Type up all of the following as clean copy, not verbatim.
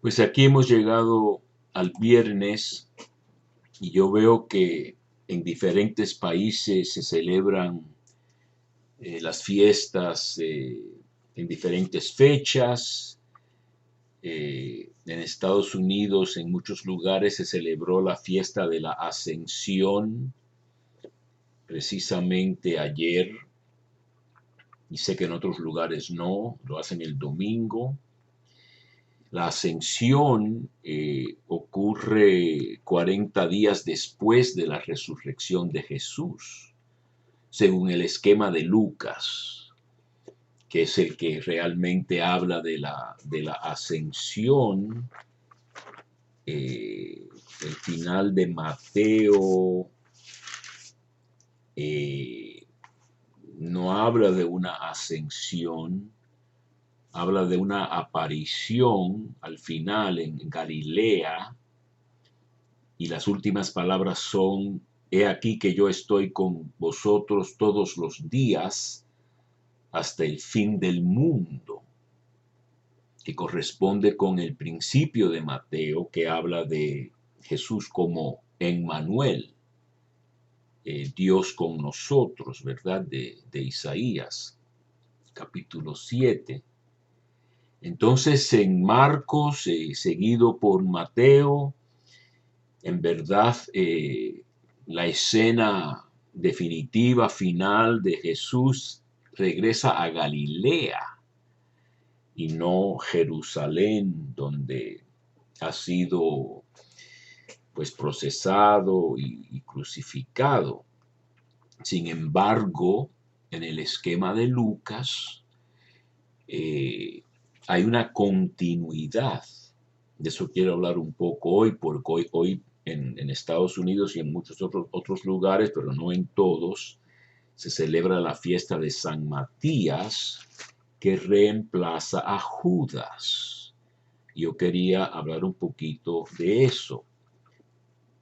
Pues aquí hemos llegado al viernes y yo veo que en diferentes países se celebran las fiestas en diferentes fechas. En Estados Unidos, en muchos lugares, se celebró la fiesta de la Ascensión precisamente ayer, y sé que en otros lugares no, lo hacen el domingo. La ascensión ocurre 40 días después de la resurrección de Jesús, según el esquema de Lucas, que es el que realmente habla de la ascensión. El final de Mateo no habla de una ascensión, habla de una aparición al final en Galilea, y las últimas palabras son: he aquí que yo estoy con vosotros todos los días hasta el fin del mundo, que corresponde con el principio de Mateo, que habla de Jesús como Emmanuel, Dios con nosotros, ¿verdad? De Isaías, capítulo 7. Entonces, en Marcos, seguido por Mateo, en verdad, la escena definitiva, final de Jesús regresa a Galilea y no Jerusalén, donde ha sido pues procesado y crucificado. Sin embargo, en el esquema de Lucas hay una continuidad. De eso quiero hablar un poco hoy, porque hoy en Estados Unidos y en muchos otros lugares, pero no en todos, se celebra la fiesta de San Matías, que reemplaza a Judas. Yo quería hablar un poquito de eso,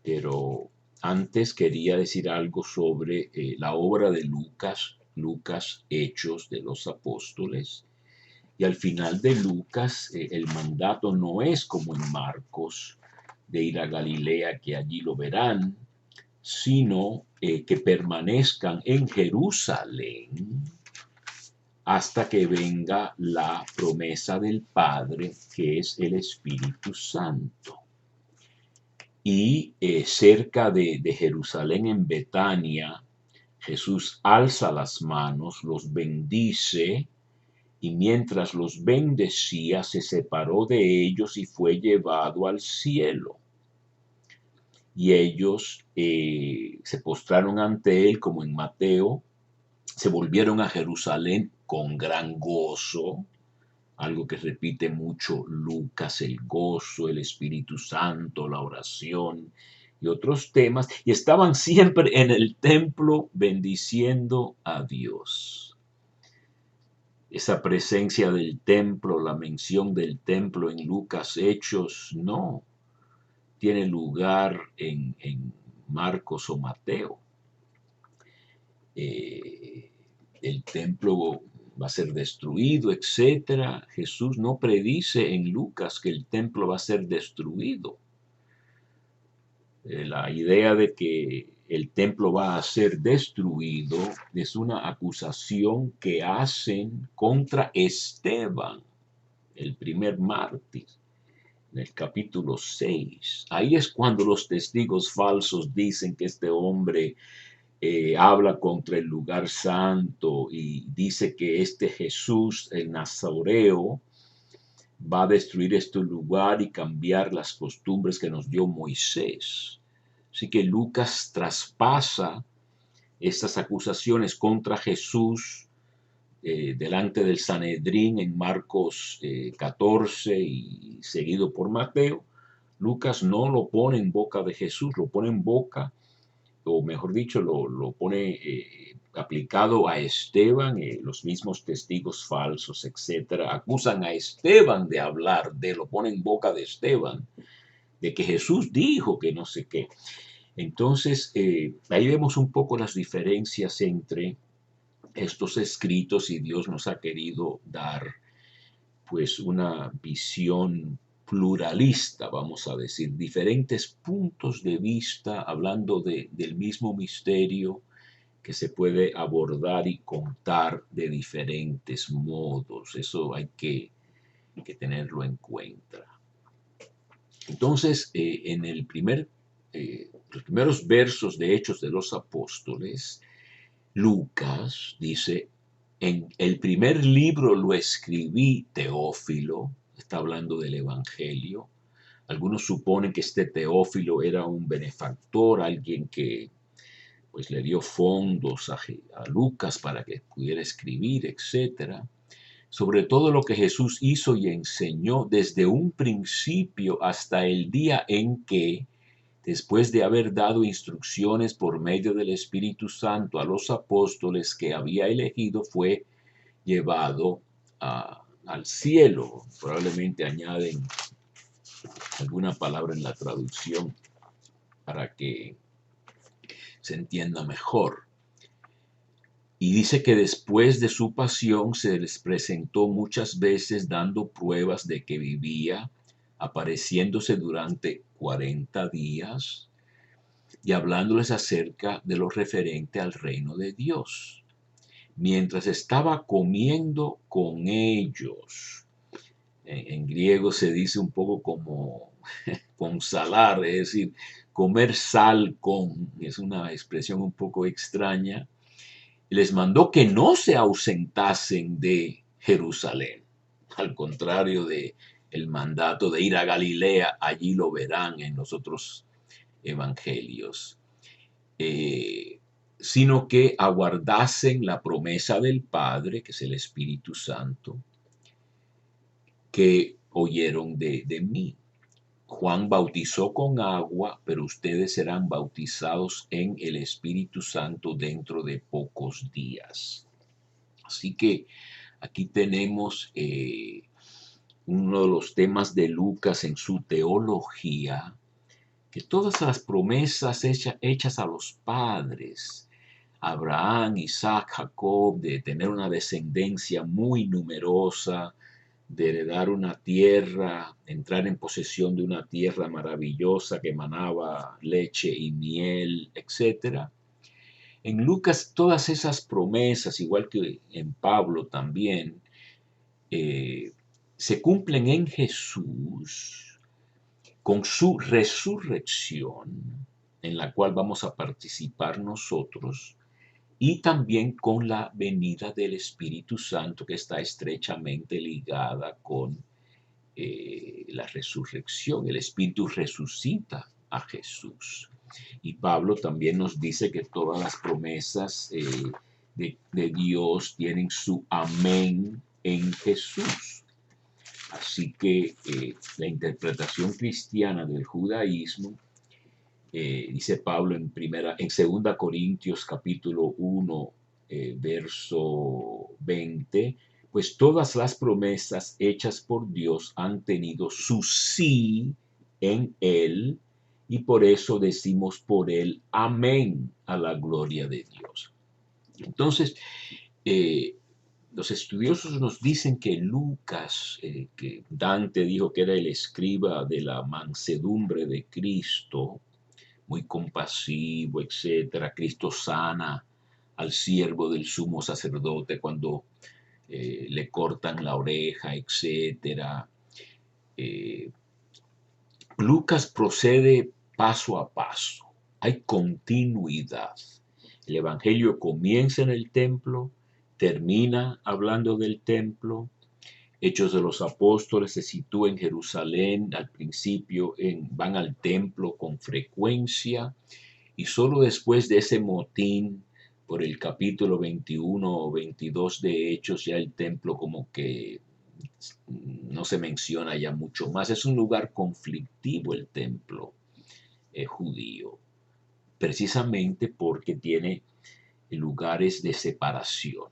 pero antes quería decir algo sobre la obra de Lucas, Hechos de los Apóstoles. Y al final de Lucas, el mandato no es como en Marcos, de ir a Galilea, que allí lo verán, sino que permanezcan en Jerusalén hasta que venga la promesa del Padre, que es el Espíritu Santo. Y cerca de Jerusalén, en Betania, Jesús alza las manos, los bendice, y mientras los bendecía, se separó de ellos y fue llevado al cielo. Y ellos se postraron ante él, como en Mateo, se volvieron a Jerusalén con gran gozo, algo que repite mucho Lucas: el gozo, el Espíritu Santo, la oración y otros temas, y estaban siempre en el templo bendiciendo a Dios. Esa presencia del templo, la mención del templo en Lucas, Hechos, no tiene lugar en Marcos o Mateo. El templo va a ser destruido, etcétera. Jesús no predice en Lucas que el templo va a ser destruido. La idea de que el templo va a ser destruido es una acusación que hacen contra Esteban, el primer mártir, en el capítulo 6. Ahí es cuando los testigos falsos dicen que este hombre habla contra el lugar santo y dice que este Jesús, el Nazareo, va a destruir este lugar y cambiar las costumbres que nos dio Moisés. Así que Lucas traspasa estas acusaciones contra Jesús delante del Sanedrín en Marcos 14 y seguido por Mateo. Lucas no lo pone en boca de Jesús, lo pone en boca, o mejor dicho, lo pone aplicado a Esteban. Los mismos testigos falsos, etcétera, acusan a Esteban de hablar, lo pone en boca de Esteban, de que Jesús dijo que no sé qué. Entonces, ahí vemos un poco las diferencias entre estos escritos, y Dios nos ha querido dar pues una visión pluralista, vamos a decir, diferentes puntos de vista hablando del mismo misterio que se puede abordar y contar de diferentes modos. Eso hay que tenerlo en cuenta. Entonces, los primeros versos de Hechos de los Apóstoles, Lucas dice: en el primer libro lo escribí, Teófilo, está hablando del Evangelio. Algunos suponen que este Teófilo era un benefactor, alguien que pues le dio fondos a Lucas para que pudiera escribir, etcétera, sobre todo lo que Jesús hizo y enseñó desde un principio hasta el día en que, después de haber dado instrucciones por medio del Espíritu Santo a los apóstoles que había elegido, fue llevado al cielo. Probablemente añaden alguna palabra en la traducción para que se entienda mejor. Y dice que después de su pasión se les presentó muchas veces dando pruebas de que vivía, apareciéndose durante 40 días y hablándoles acerca de lo referente al reino de Dios, mientras estaba comiendo con ellos. En griego se dice un poco como con salar, es decir, comer sal con, es una expresión un poco extraña. Les mandó que no se ausentasen de Jerusalén, al contrario de el mandato de ir a Galilea. Allí lo verán en los otros evangelios, sino que aguardasen la promesa del Padre, que es el Espíritu Santo, que oyeron de mí. Juan bautizó con agua, pero ustedes serán bautizados en el Espíritu Santo dentro de pocos días. Así que aquí tenemos uno de los temas de Lucas en su teología, que todas las promesas hechas a los padres, Abraham, Isaac, Jacob, de tener una descendencia muy numerosa, de heredar una tierra, entrar en posesión de una tierra maravillosa que emanaba leche y miel, etc. En Lucas todas esas promesas, igual que en Pablo también, se cumplen en Jesús con su resurrección, en la cual vamos a participar nosotros, y también con la venida del Espíritu Santo, que está estrechamente ligada con la resurrección. El Espíritu resucita a Jesús. Y Pablo también nos dice que todas las promesas de Dios tienen su amén en Jesús. Así que la interpretación cristiana del judaísmo, dice Pablo en 2 Corintios capítulo 1, verso 20, pues todas las promesas hechas por Dios han tenido su sí en Él, y por eso decimos por Él amén a la gloria de Dios. Entonces, los estudiosos nos dicen que Lucas, que Dante dijo que era el escriba de la mansedumbre de Cristo, muy compasivo, etcétera. Cristo sana al siervo del sumo sacerdote cuando le cortan la oreja, etcétera. Lucas procede paso a paso. Hay continuidad. El Evangelio comienza en el templo, termina hablando del templo. Hechos de los Apóstoles se sitúa en Jerusalén. Al principio van al templo con frecuencia, y solo después de ese motín por el capítulo 21 o 22 de Hechos, ya el templo como que no se menciona ya mucho más. Es un lugar conflictivo el templo judío, precisamente porque tiene lugares de separación.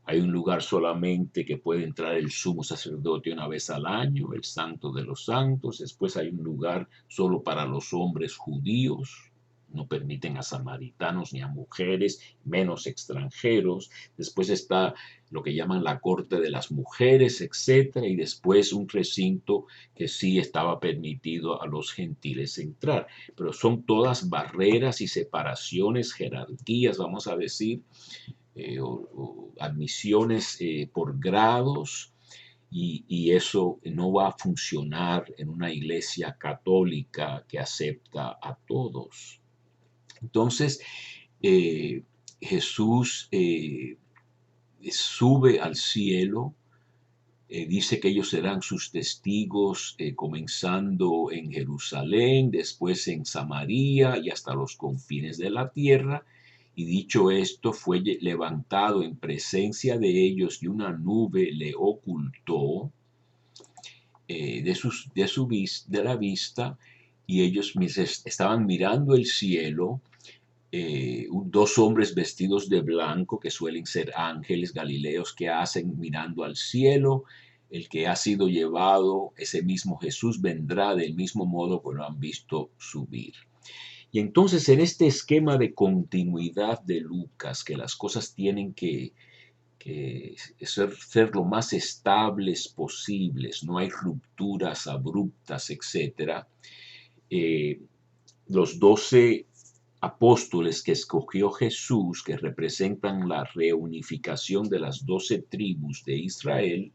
Hay un lugar solamente que puede entrar el sumo sacerdote una vez al año, el Santo de los Santos. Después hay un lugar solo para los hombres judíos, no permiten a samaritanos ni a mujeres, menos extranjeros. Después está lo que llaman la corte de las mujeres, etcétera, y después un recinto que sí estaba permitido a los gentiles entrar. Pero son todas barreras y separaciones, jerarquías, vamos a decir, o admisiones por grados, y eso no va a funcionar en una iglesia católica que acepta a todos. Entonces, Jesús sube al cielo, dice que ellos serán sus testigos, comenzando en Jerusalén, después en Samaria y hasta los confines de la tierra. Y dicho esto, fue levantado en presencia de ellos y una nube le ocultó de la vista, y ellos estaban mirando el cielo. Dos hombres vestidos de blanco, que suelen ser ángeles galileos, que hacen mirando al cielo. El que ha sido llevado, ese mismo Jesús, vendrá del mismo modo que lo han visto subir. Y entonces, en este esquema de continuidad de Lucas, que las cosas tienen que ser lo más estables posibles, no hay rupturas abruptas, etc. Los 12 apóstoles que escogió Jesús, que representan la reunificación de las 12 tribus de Israel,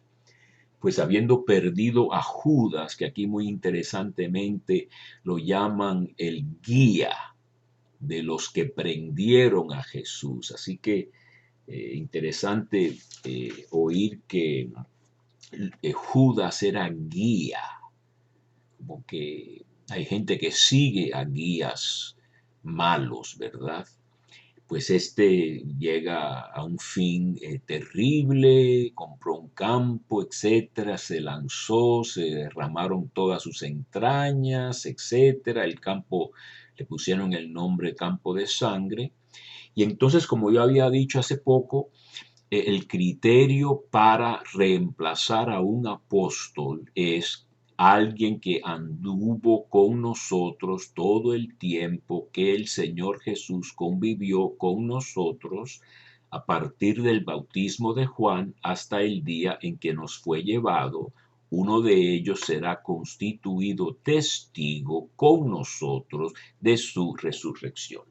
pues habiendo perdido a Judas, que aquí muy interesantemente lo llaman el guía de los que prendieron a Jesús. Así que interesante oír que Judas era guía, como que hay gente que sigue a guías malos, ¿verdad? Pues este llega a un fin terrible, compró un campo, etcétera, se lanzó, se derramaron todas sus entrañas, etcétera. El campo le pusieron el nombre campo de sangre. Y entonces, como yo había dicho hace poco, el criterio para reemplazar a un apóstol es alguien que anduvo con nosotros todo el tiempo que el Señor Jesús convivió con nosotros, a partir del bautismo de Juan hasta el día en que nos fue llevado. Uno de ellos será constituido testigo con nosotros de su resurrección.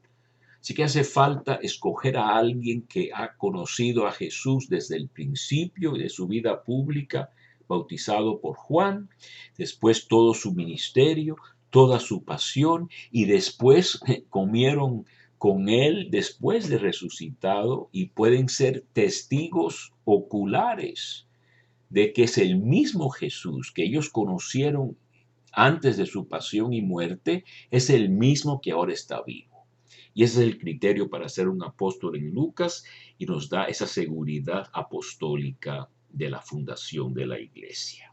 Así que hace falta escoger a alguien que ha conocido a Jesús desde el principio de su vida pública, bautizado por Juan, después todo su ministerio, toda su pasión, y después comieron con él después de resucitado, y pueden ser testigos oculares de que es el mismo Jesús que ellos conocieron antes de su pasión y muerte, es el mismo que ahora está vivo. Y ese es el criterio para ser un apóstol en Lucas, y nos da esa seguridad apostólica de la fundación de la iglesia.